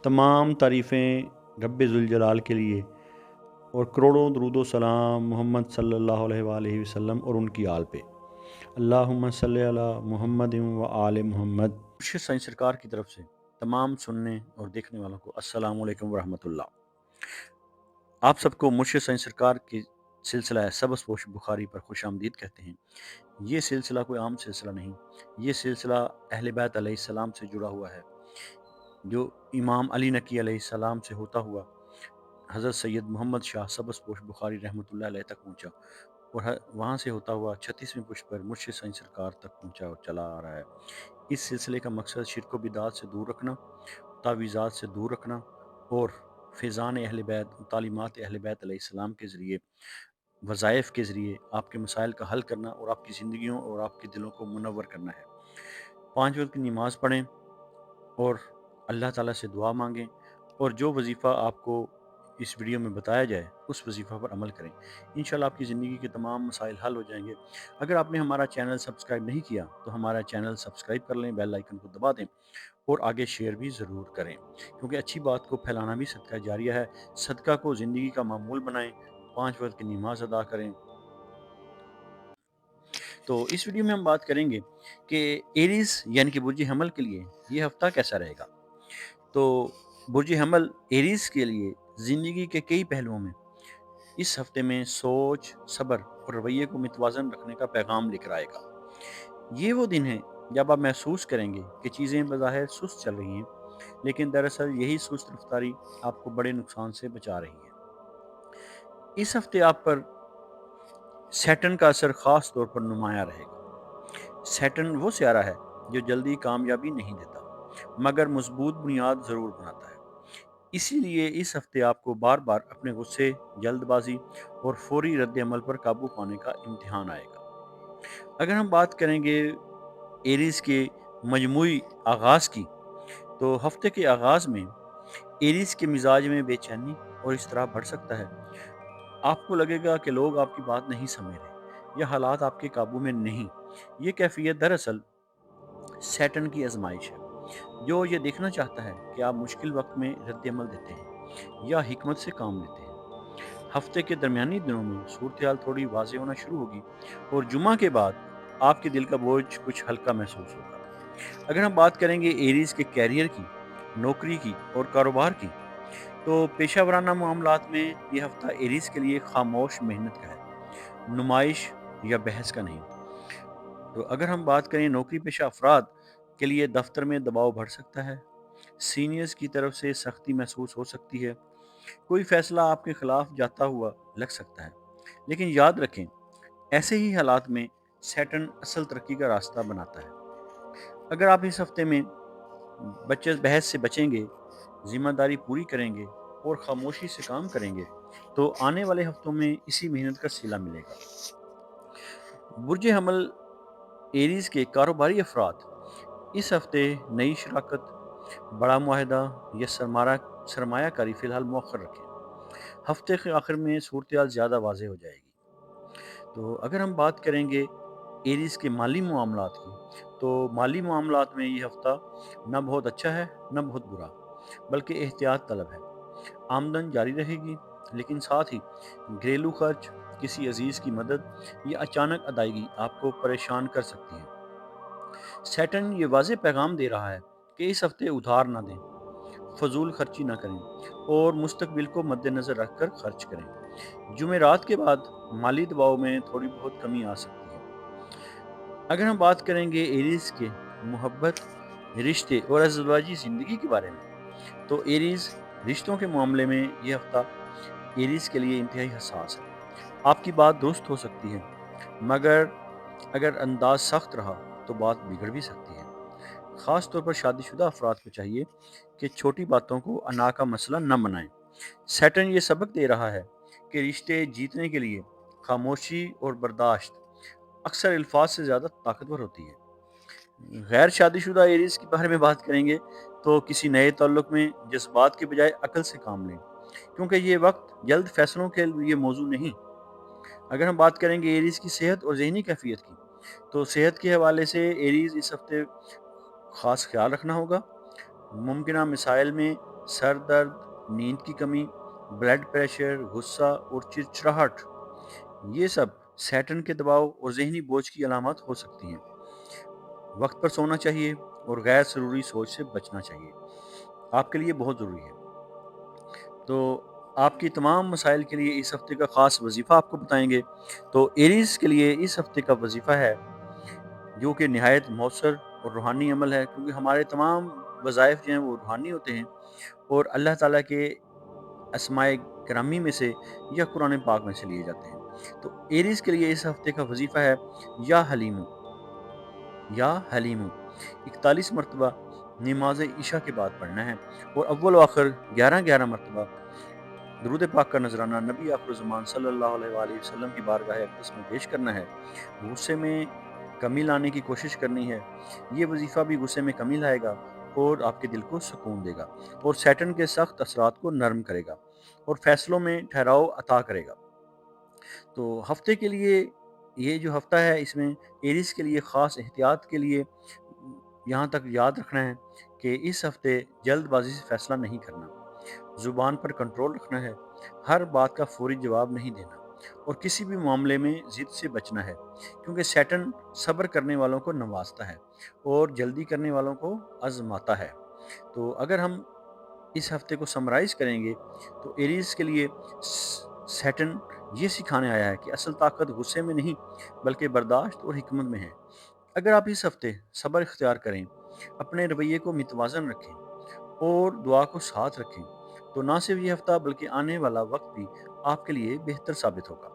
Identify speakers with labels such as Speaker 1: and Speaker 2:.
Speaker 1: तमाम तारीफ़ें रब्बे ज़ुल के लिए और करोड़ों दरूद व सलाम मोहम्मद सल्लल्लाहु अलैहि वसल्लम और उनकी आल पे। अल्लाहुम्मा सल्लि अला मुहम्मद व आले मोहम्मद। मुर्शिद साईं सरकार की तरफ से तमाम सुनने और देखने वालों को अस्सलामु अलैकुम व रहमतुल्लाह। आप सबको मुर्शिद साईं सरकार की सिलसिला सबस पोश बुखारी पर खुश आमदीद कहते हैं। ये सिलसिला कोई आम सिलसिला नहीं, ये सिलसिला अहले बैत अलैहिस्सलाम से जुड़ा हुआ है, जो इमाम अली नकी अलैहिस्सलाम से होता हुआ हज़रत सैयद मोहम्मद शाह सबस पोश बुखारी रहमतुल्लाह अलैह तक पहुँचा और वहाँ से होता हुआ 36वें पुष्प पर मुर्शिद साईं सरकार तक पहुँचा और चला आ रहा है। इस सिलसिले का मकसद शिरक व बिदात से दूर रखना, तावीज़ात से दूर रखना और फ़ैज़ान अहले बैत, तालीमात अहले बैत अलैहिस्सलाम के ज़रिए, वज़ाइफ़ के ज़रिए आपके मसाइल का हल करना और आपकी ज़िंदगियों और आपके दिलों को मुनव्वर करना है। 5 वक़्त की नमाज़ पढ़ें और अल्लाह ताला से दुआ मांगें और जो वजीफ़ा आपको इस वीडियो में बताया जाए उस वजीफ़ा पर अमल करें। इंशाल्लाह आपकी ज़िंदगी के तमाम मसाइल हल हो जाएंगे। अगर आपने हमारा चैनल सब्सक्राइब नहीं किया तो हमारा चैनल सब्सक्राइब कर लें, बेल आइकन को दबा दें और आगे शेयर भी ज़रूर करें, क्योंकि अच्छी बात को फैलाना भी सदका जारिया है। सदका को ज़िंदगी का मामूल बनाएं, 5 वक्त की नमाज अदा करें। तो इस वीडियो में हम बात करेंगे कि एरीज़ यानी कि बुर्ज हमल के लिए ये हफ्ता कैसा रहेगा। तो बुर्ज हमल एरीज़ के लिए ज़िंदगी के कई पहलुओं में इस हफ्ते में सोच, सब्र और रवैये को मितवाज़न रखने का पैगाम लेकर आएगा। ये वो दिन है जब आप महसूस करेंगे कि चीज़ें बज़ाहिर सुस्त चल रही हैं, लेकिन दरअसल यही सुस्त रफ्तारी आपको बड़े नुकसान से बचा रही है। इस हफ्ते आप पर सैटर्न का असर ख़ास तौर पर नुमाया रहेगा। सैटर्न वो सियारा है जो जल्दी कामयाबी नहीं देता, मगर मजबूत बुनियाद ज़रूर बनाता है। इसीलिए इस हफ्ते आपको बार बार अपने गुस्से, जल्दबाजी और फौरी रद्द अमल पर काबू पाने का इम्तिहान आएगा। अगर हम बात करेंगे एरीज़ के मजमूई आगाज़ की, तो हफ्ते के आगाज़ में एरीज़ के मिजाज में बेचैनी और इज़्तिराब बढ़ सकता है। आपको लगेगा कि लोग आपकी बात नहीं समझ रहे या हालात आपके काबू में नहीं। ये कैफियत दरअसल सैटर्न की आजमाइश है, जो ये देखना चाहता है कि आप मुश्किल वक्त में रद्द अमल देते हैं या हिकमत से काम लेते हैं। हफ्ते के दरमियानी दिनों में सूरत हाल थोड़ी वाज़े होना शुरू होगी और जुमा के बाद आपके दिल का बोझ कुछ हल्का महसूस होगा। अगर हम बात करेंगे एरीज़ के कैरियर की, नौकरी की और कारोबार की, तो पेशा वराना मामलात में ये हफ्ता एरीज़ के लिए खामोश मेहनत का है, नुमाइश या बहस का नहीं। तो अगर हम बात करें नौकरी पेशा अफराद के लिए, दफ्तर में दबाव बढ़ सकता है, सीनियर्स की तरफ से सख्ती महसूस हो सकती है, कोई फैसला आपके खिलाफ जाता हुआ लग सकता है। लेकिन याद रखें, ऐसे ही हालात में सैटर्न असल तरक्की का रास्ता बनाता है। अगर आप इस हफ्ते में बच्चे बहस से बचेंगे, जिम्मेदारी पूरी करेंगे और खामोशी से काम करेंगे, तो आने वाले हफ्तों में इसी मेहनत का सिला मिलेगा। बुर्ज हमल एरीज़ के कारोबारी अफराद इस हफ्ते नई शराकत, बड़ा मुआहदा या सरमायाकारी फ़िलहाल मौखर रखें। हफ्ते के आखिर में सूरत हाल ज़्यादा वाज़ेह हो जाएगी। तो अगर हम बात करेंगे एरीज़ के माली मामलात की, तो माली मामलात में ये हफ्ता ना बहुत अच्छा है ना बहुत बुरा, बल्कि एहतियात तलब है। आमदन जारी रहेगी, लेकिन साथ ही घरेलू खर्च, किसी अजीज़ की मदद या अचानक अदायगी आपको परेशान कर सकती है। सैटर्न ये वाज़ेह पैगाम दे रहा है कि इस हफ्ते उधार ना दें, फजूल खर्ची ना करें और मुस्तकबिल को मद्देनज़र रखकर खर्च करें। जुमेरात के बाद माली दबाव में थोड़ी बहुत कमी आ सकती है। अगर हम बात करेंगे एरीज़ के मोहब्बत, रिश्ते और अज़वाजी ज़िंदगी के बारे में, तो एरीज़ रिश्तों के मामले में ये हफ्ता एरीज़ के लिए इंतहाई हसास है। आपकी बात दुरुस्त हो सकती है, मगर अगर अंदाज सख्त रहा तो बात बिगड़ भी सकती है। ख़ास तौर पर शादीशुदा अफराद को चाहिए कि छोटी बातों को अना का मसला न बनाएं। सैटर्न ये सबक दे रहा है कि रिश्ते जीतने के लिए खामोशी और बर्दाश्त अक्सर अल्फाज से ज़्यादा ताकतवर होती है। गैर शादीशुदा एरीज के बारे में बात करेंगे, तो किसी नए ताल्लुक में जज्बात के बजाय अकल से काम लें, क्योंकि ये वक्त जल्द फैसलों के लिए मौजू नहीं। अगर हम बात करेंगे एरीज की सेहत और जहनी कैफियत की, तो सेहत के हवाले से एरीज इस हफ्ते ख़ास ख्याल रखना होगा। मुमकिन मिसाइल में سر درد، نیند کی کمی، بلڈ پریشر، غصہ اور چڑچڑاہٹ، یہ سب سیٹرن کے دباؤ اور ذہنی بوجھ کی علامات ہو سکتی ہیں۔ وقت پر سونا چاہیے اور غیر ضروری سوچ سے بچنا چاہیے، آپ کے لیے بہت ضروری ہے۔ تو آپ کی تمام مسائل کے لیے اس ہفتے کا خاص وظیفہ آپ کو بتائیں گے۔ تو ایریز کے لیے اس ہفتے کا وظیفہ ہے جو کہ نہایت مؤثر اور روحانی عمل ہے، کیونکہ ہمارے تمام وظائف جو ہیں وہ روحانی ہوتے ہیں اور اللہ تعالیٰ کے اسماء گرامی میں سے یا قرآن پاک میں سے لیے جاتے ہیں۔ تو ایریز کے لیے اس ہفتے کا وظیفہ ہے یا حلیمو، یا حلیمو 41 مرتبہ نماز عشاء کے بعد پڑھنا ہے، اور اول و آخر 11 مرتبہ درود پاک کا نذرانہ نبی آخر الزمان صلی اللہ علیہ وآلہ وسلم کی بارگاہ اقدس میں پیش کرنا ہے۔ غصے میں کمی لانے کی کوشش کرنی ہے، یہ وظیفہ بھی غصے میں کمی لائے گا اور آپ کے دل کو سکون دے گا اور سیٹن کے سخت اثرات کو نرم کرے گا اور فیصلوں میں ٹھہراؤ عطا کرے گا۔ تو ہفتے کے لیے یہ جو ہفتہ ہے، اس میں ایریز کے لیے خاص احتیاط کے لیے یہاں تک یاد رکھنا ہے کہ اس ہفتے جلد بازی سے فیصلہ نہیں کرنا، زبان پر کنٹرول رکھنا ہے، ہر بات کا فوری جواب نہیں دینا اور کسی بھی معاملے میں ضد سے بچنا ہے، کیونکہ سیٹن صبر کرنے والوں کو نوازتا ہے اور جلدی کرنے والوں کو آزماتا ہے۔ تو اگر ہم اس ہفتے کو سمرائز کریں گے تو ایریز کے لیے سیٹن یہ سکھانے آیا ہے کہ اصل طاقت غصے میں نہیں بلکہ برداشت اور حکمت میں ہے۔ اگر آپ اس ہفتے صبر اختیار کریں، اپنے رویے کو متوازن رکھیں اور دعا کو ساتھ رکھیں، تو نہ صرف یہ ہفتہ بلکہ آنے والا وقت بھی آپ کے لیے بہتر ثابت ہوگا۔